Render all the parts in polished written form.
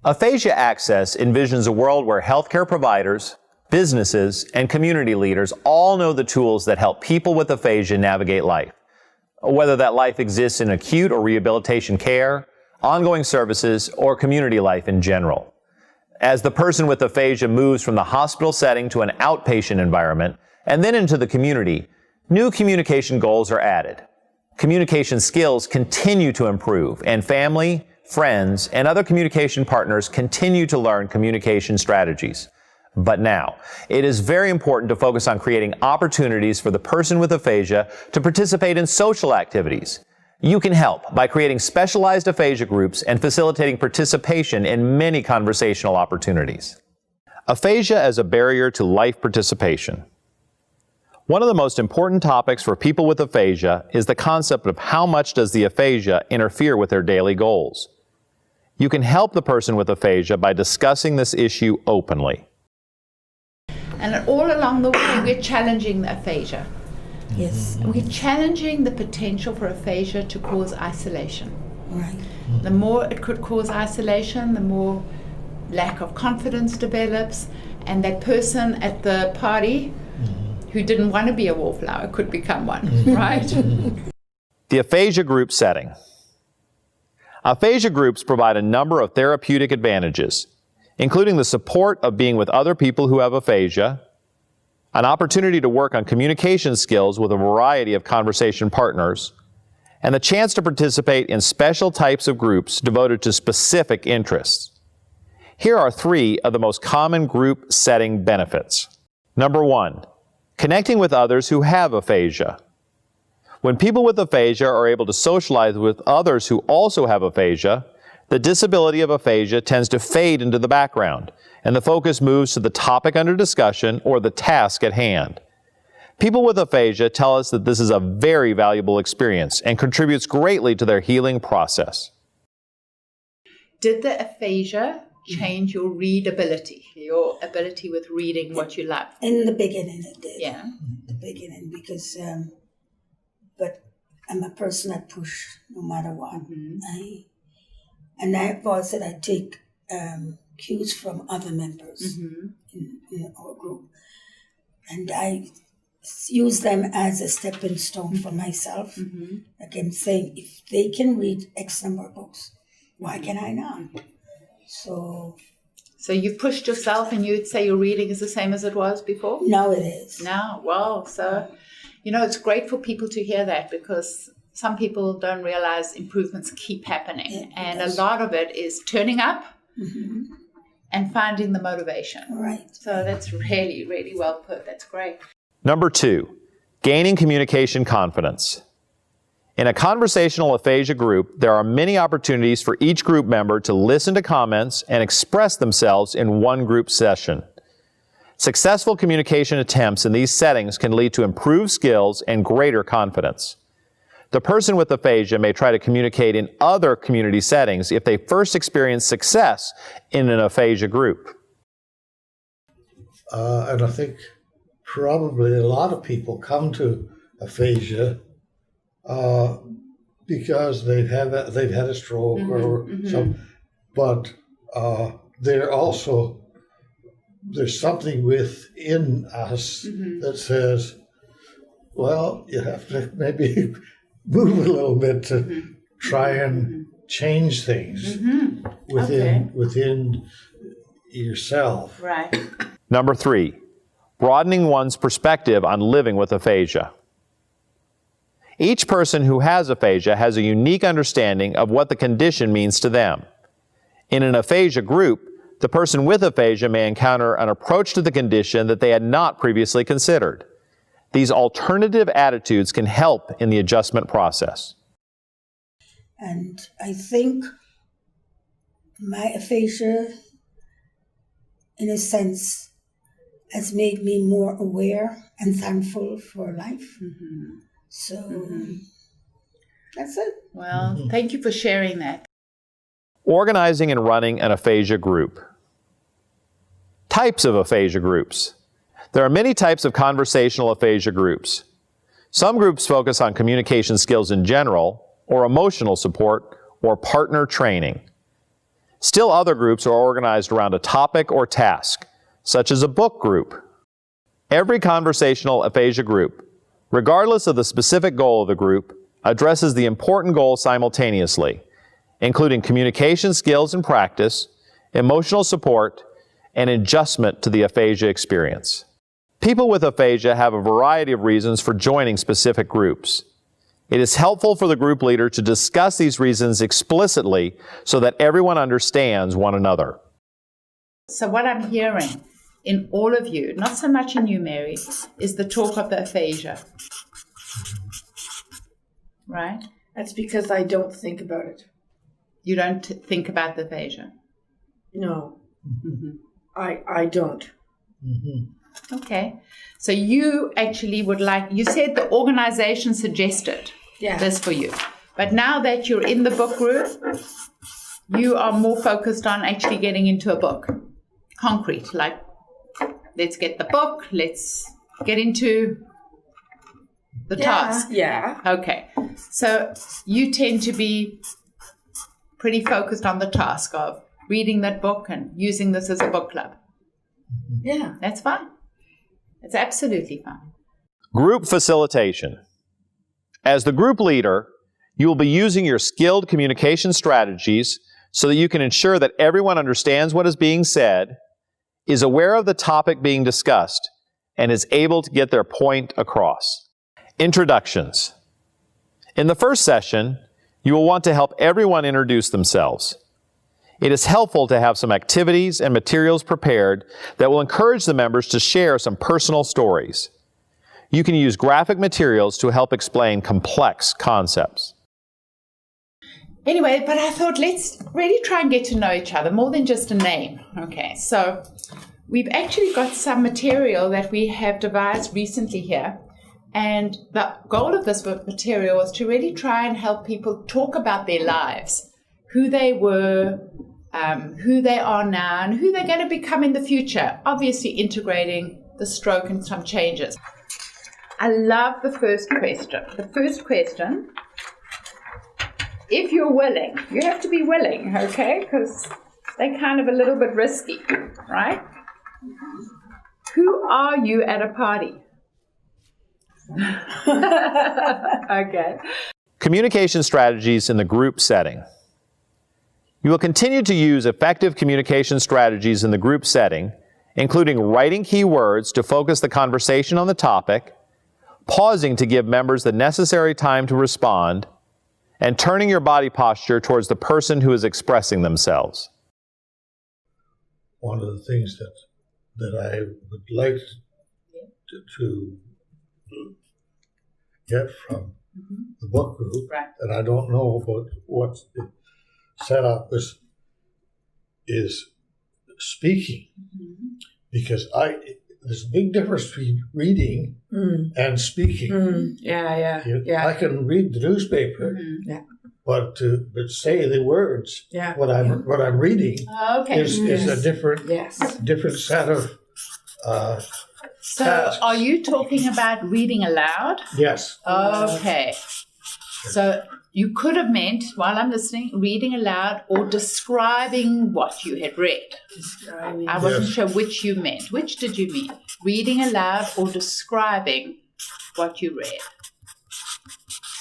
AphasiaAccess envisions a world where healthcare providers, businesses, and community leaders all know the tools that help people with aphasia navigate life. Whether that life exists in acute or rehabilitation care, ongoing services, or community life in general. As the person with aphasia moves from the hospital setting to an outpatient environment and then into the community, new communication goals are added. Communication skills continue to improve, and family, friends, and other communication partners continue to learn communication strategies. But now, it is very important to focus on creating opportunities for the person with aphasia to participate in social activities. You can help by creating specialized aphasia groups and facilitating participation in many conversational opportunities. Aphasia as a barrier to life participation. One of the most important topics for people with aphasia is the concept of how much does the aphasia interfere with their daily goals. You can help the person with aphasia by discussing this issue openly. And all along the way, we're challenging the aphasia. Yes. We're challenging the potential for aphasia to cause isolation. Right. The more it could cause isolation, the more lack of confidence develops, and that person at the party who didn't want to be a wallflower could become one, right? The aphasia group setting. Aphasia groups provide a number of therapeutic advantages, including the support of being with other people who have aphasia, an opportunity to work on communication skills with a variety of conversation partners, and the chance to participate in special types of groups devoted to specific interests. Here are 3 of the most common group setting benefits. Number 1, connecting with others who have aphasia. When people with aphasia are able to socialize with others who also have aphasia, the disability of aphasia tends to fade into the background, and the focus moves to the topic under discussion or the task at hand. People with aphasia tell us that this is a very valuable experience and contributes greatly to their healing process. Did the aphasia change your readability, your ability with reading what you love? In the beginning it did. Yeah. The beginning, because, but I'm a person that push no matter what. I was that I take cues from other members in our group. And I use them as a stepping stone for myself. Like I'm saying, if they can read X number of books, why can I not? So you've pushed yourself, and you'd say your reading is the same as it was before? now it is. Now, wow. So, it's great for people to hear that, because some people don't realize improvements keep happening. And a lot of it is turning up and finding the motivation. Right. So that's really, really well put. That's great. Number 2, gaining communication confidence. In a conversational aphasia group, there are many opportunities for each group member to listen to comments and express themselves in one group session. Successful communication attempts in these settings can lead to improved skills and greater confidence. The person with aphasia may try to communicate in other community settings if they first experience success in an aphasia group. And I think probably a lot of people come to aphasia because they've had a stroke or something, but there's something within us that says, well, you have to maybe move a little bit to try and change things within yourself. Right. Number 3, broadening one's perspective on living with aphasia. Each person who has aphasia has a unique understanding of what the condition means to them. In an aphasia group, the person with aphasia may encounter an approach to the condition that they had not previously considered. These alternative attitudes can help in the adjustment process. And I think my aphasia, in a sense, has made me more aware and thankful for life. So that's it. Well, thank you for sharing that. Organizing and running an aphasia group. Types of aphasia groups. There are many types of conversational aphasia groups. Some groups focus on communication skills in general, or emotional support, or partner training. Still other groups are organized around a topic or task, such as a book group. Every conversational aphasia group, regardless of the specific goal of the group, addresses the important goal simultaneously, including communication skills and practice, emotional support, and adjustment to the aphasia experience. People with aphasia have a variety of reasons for joining specific groups. It is helpful for the group leader to discuss these reasons explicitly so that everyone understands one another. So what I'm hearing in all of you, not so much in you, Mary, is the talk of the aphasia. Right? That's because I don't think about it. You don't think about the aphasia? No. Mm-hmm. I don't. Mm-hmm. Okay. So you actually would like, you said the organization suggested this for you. But now that you're in the book group, you are more focused on actually getting into a book. Concrete, like, let's get the book, let's get into the task. Yeah. Okay. So you tend to be pretty focused on the task of reading that book and using this as a book club. Yeah. That's fine. It's absolutely fine. Group facilitation. As the group leader, you will be using your skilled communication strategies so that you can ensure that everyone understands what is being said, is aware of the topic being discussed, and is able to get their point across. Introductions. In the first session, you will want to help everyone introduce themselves. It is helpful to have some activities and materials prepared that will encourage the members to share some personal stories. You can use graphic materials to help explain complex concepts. Anyway, but I thought let's really try and get to know each other more than just a name. Okay, so we've actually got some material that we have devised recently here. And the goal of this material was to really try and help people talk about their lives, who they were, who they are now, and who they're going to become in the future, obviously integrating the stroke and some changes. I love the first question. The first question, if you're willing, you have to be willing, okay, because they're kind of a little bit risky, right? Who are you at a party? Okay. Communication strategies in the group setting. You will continue to use effective communication strategies in the group setting, including writing key words to focus the conversation on the topic, pausing to give members the necessary time to respond, and turning your body posture towards the person who is expressing themselves. One of the things that I would like to get from the book group, Right. and I don't know about what the setup is speaking, because there's a big difference between reading and speaking. Yeah. I can read the newspaper, but to say the words, what I'm reading, Okay. is a different set of So tasks. are you talking about reading aloud? Yes. Okay. So you could have meant, while I'm listening, reading aloud or describing what you had read. I wasn't sure which you meant. Which did you mean? Reading aloud or describing what you read?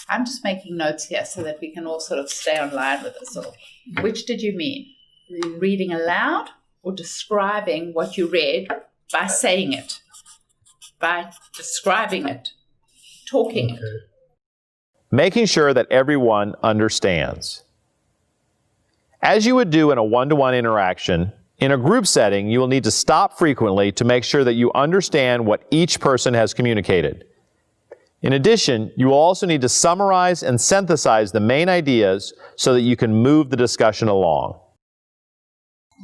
I'm just making notes here so that we can all sort of stay online with this all. Which did you mean? Reading aloud or describing what you read by saying it? By describing it? Talking it? Making sure that everyone understands. As you would do in a one-to-one interaction, in a group setting, you will need to stop frequently to make sure that you understand what each person has communicated. In addition, you will also need to summarize and synthesize the main ideas so that you can move the discussion along.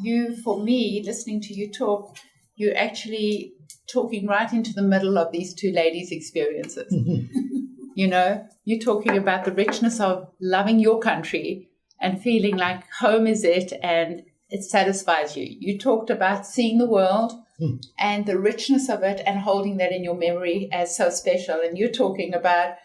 You, for me, listening to you talk, you're actually talking right into the middle of these two ladies' experiences. You know, you're talking about the richness of loving your country and feeling like home is it, and it satisfies you. You talked about seeing the world and the richness of it and holding that in your memory as so special. And you're talking about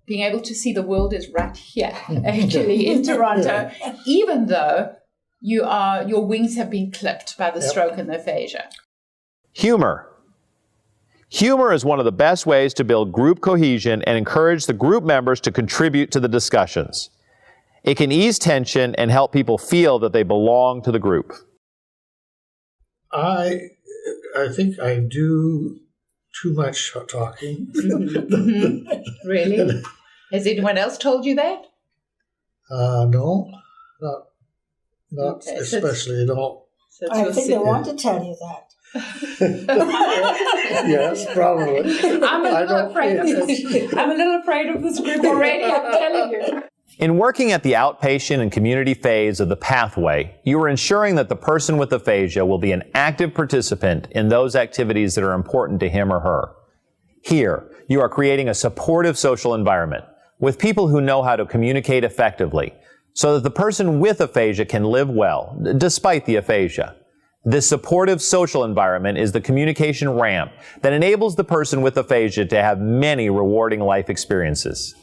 being able to see the world is right here, actually, in Toronto, even though your wings have been clipped by the stroke and the aphasia. Humor. Humor is one of the best ways to build group cohesion and encourage the group members to contribute to the discussions. It can ease tension and help people feel that they belong to the group. I think I do too much talking. Really? Has anyone else told you that? No, not Okay, especially at all. So I think they want to tell you that. Yes, probably. I'm a little afraid of this. I'm a little afraid of this group already, I'm telling you. In working at the outpatient and community phase of the pathway, you are ensuring that the person with aphasia will be an active participant in those activities that are important to him or her. Here, you are creating a supportive social environment with people who know how to communicate effectively so that the person with aphasia can live well, despite the aphasia. This supportive social environment is the communication ramp that enables the person with aphasia to have many rewarding life experiences.